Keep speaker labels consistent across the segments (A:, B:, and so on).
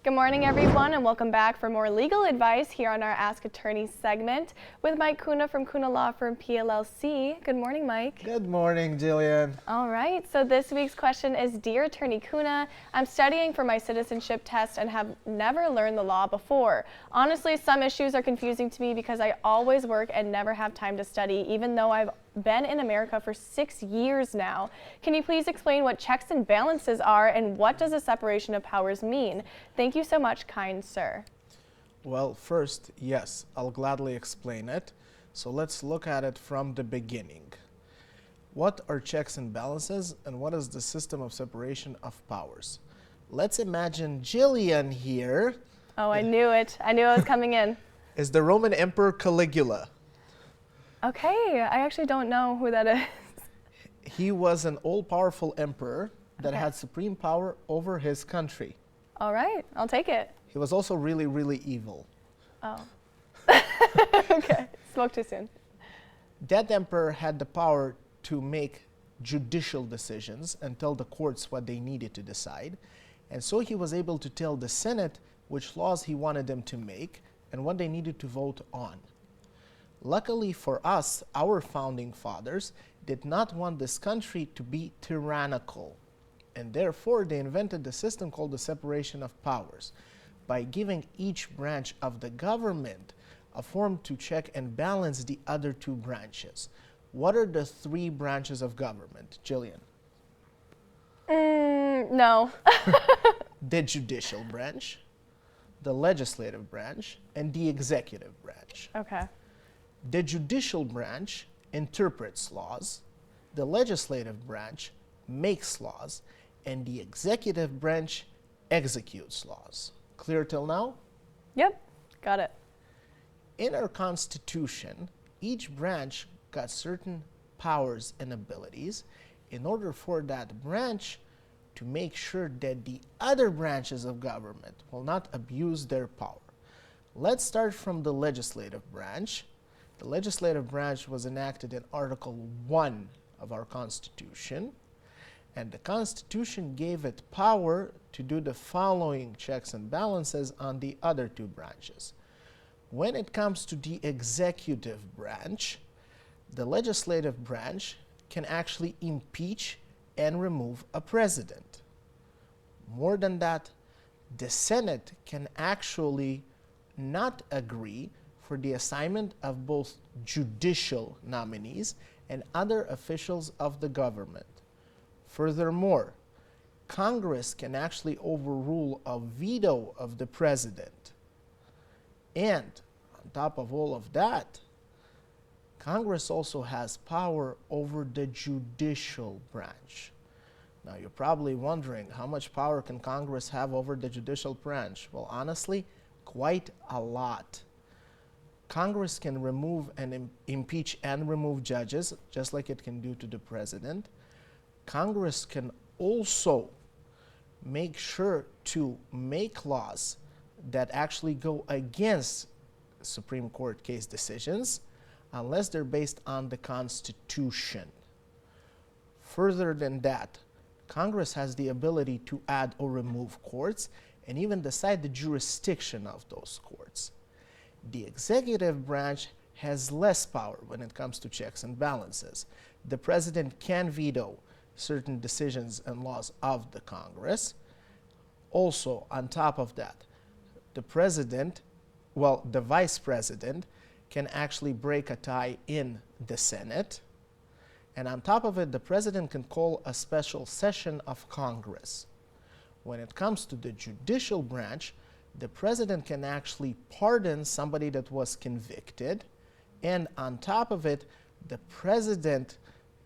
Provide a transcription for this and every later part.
A: Good morning, everyone, and welcome back for more legal advice here on our Ask Attorney segment with Mike Kuna from Kuna Law Firm PLLC. Good morning, Mike.
B: Good morning, Jillian.
A: All right, so this week's question is, Dear Attorney Kuna, I'm studying for my citizenship test and have never learned the law before. Honestly, some issues are confusing to me because I always work and never have time to study, even though I've been in America for 6 years now. Can you please explain what checks and balances are and what does a separation of powers mean? Thank you so much, kind sir.
B: Well, first, yes, I'll gladly explain it. So let's look at it from the beginning. What are checks and balances, and what is the system of separation of powers? Let's imagine Jillian here.
A: Oh, I knew it. I knew I was coming in.
B: Is the Roman Emperor Caligula.
A: Okay, I actually don't know who that is.
B: He was an all-powerful emperor that had supreme power over his country.
A: All right, I'll take it.
B: He was also really, really evil.
A: Oh. Okay, spoke too soon.
B: That emperor had the power to make judicial decisions and tell the courts what they needed to decide. And so he was able to tell the Senate which laws he wanted them to make and what they needed to vote on. Luckily for us, our founding fathers did not want this country to be tyrannical, and therefore they invented the system called the separation of powers by giving each branch of the government a form to check and balance the other two branches. What are the three branches of government, Jillian?
A: No.
B: The judicial branch, the legislative branch, and the executive branch.
A: Okay.
B: The judicial branch interprets laws, the legislative branch makes laws, and the executive branch executes laws. Clear till now?
A: Yep, got it.
B: In our Constitution, each branch got certain powers and abilities in order for that branch to make sure that the other branches of government will not abuse their power. Let's start from the legislative branch. The legislative branch was enacted in Article 1 of our Constitution, and the Constitution gave it power to do the following checks and balances on the other two branches. When it comes to the executive branch, the legislative branch can actually impeach and remove a president. More than that, the Senate can actually not agree for the assignment of both judicial nominees and other officials of the government. Furthermore, Congress can actually overrule a veto of the president. And on top of all of that, Congress also has power over the judicial branch. Now, you're probably wondering, how much power can Congress have over the judicial branch? Well, honestly, quite a lot. Congress can remove and impeach and remove judges, just like it can do to the president. Congress can also make sure to make laws that actually go against Supreme Court case decisions, unless they're based on the Constitution. Further than that, Congress has the ability to add or remove courts and even decide the jurisdiction of those courts. The executive branch has less power when it comes to checks and balances. The president can veto certain decisions and laws of the Congress. Also, on top of that, the vice president can actually break a tie in the Senate. And on top of it, the president can call a special session of Congress. When it comes to the judicial branch, the president can actually pardon somebody that was convicted, and on top of it, the president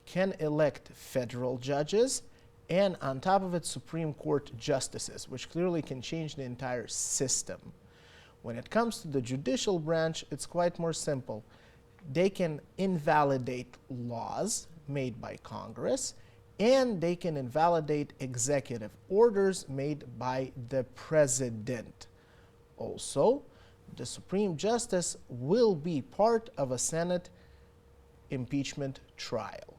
B: can elect federal judges, and on top of it, Supreme Court justices, which clearly can change the entire system. When it comes to the judicial branch, it's quite more simple. They can invalidate laws made by Congress, and they can invalidate executive orders made by the president. Also, the Supreme Justice will be part of a Senate impeachment trial.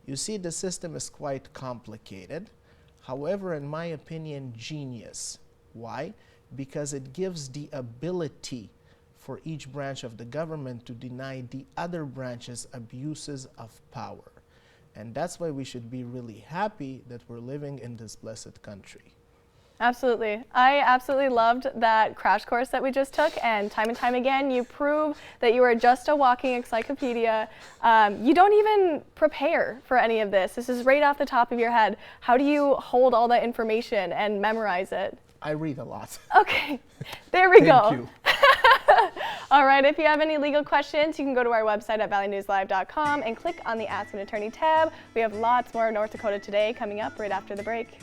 B: You see, the system is quite complicated, however, in my opinion, genius. Why? Because it gives the ability for each branch of the government to deny the other branches abuses of power. And that's why we should be really happy that we're living in this blessed country.
A: Absolutely. I absolutely loved that crash course that we just took, and time again, you prove that you are just a walking encyclopedia. You don't even prepare for any of this. This is right off the top of your head. How do you hold all that information and memorize it?
B: I read a lot.
A: Okay, there we go.
B: Thank you.
A: All right, if you have any legal questions, you can go to our website at valleynewslive.com and click on the Ask an Attorney tab. We have lots more North Dakota Today coming up right after the break.